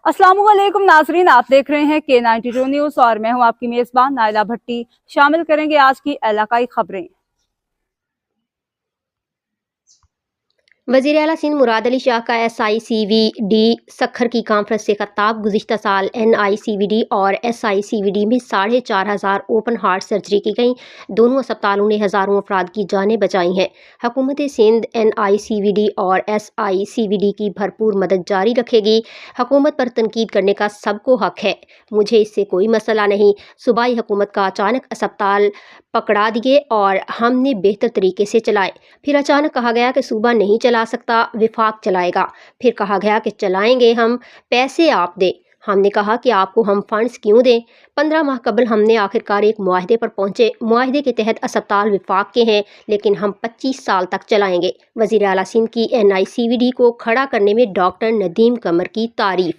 अस्सलाम वालेकुम नाजरीन, आप देख रहे हैं K92 न्यूज़ और मैं हूं आपकी मेज़बान नाइला भट्टी। शामिल करेंगे आज की इलाकाई खबरें। वज़ीर आला सिंध मुराद अली शाह का SICVD सखर की कॉन्फ्रेंस से खिताब। गुज़िश्ता साल NICVD और SICVD में 4,500 ओपन हार्ट सर्जरी की गई। दोनों अस्पतालों ने हज़ारों अफराद की जानें बचाई हैं। हुकूमत सिंध NICVD और SICVD की भरपूर मदद जारी रखेगी। हुकूमत पर तनकीद करने का सबको हक है, मुझे इससे कोई मसला नहीं। सूबाई हुकूमत का अचानक अस्पताल पकड़ा दिए और हमने बेहतर तरीके से चलाए। फिर अचानक कहा गया कि सूबा नहीं चला सकता, विफाक चलाएगा। फिर कहा गया कि चलाएंगे हम, पैसे आप दें। हमने कहा कि आपको हम फंड्स क्यों दें। 15 माह कबल हमने आखिरकार एक मुआहदे पर पहुंचे। मुआहदे के तहत अस्पताल विफाक के हैं, लेकिन हम 25 साल तक चलाएंगे। वज़ीर आला सिंध की NICVD को खड़ा करने में डॉक्टर नदीम कमर की तारीफ।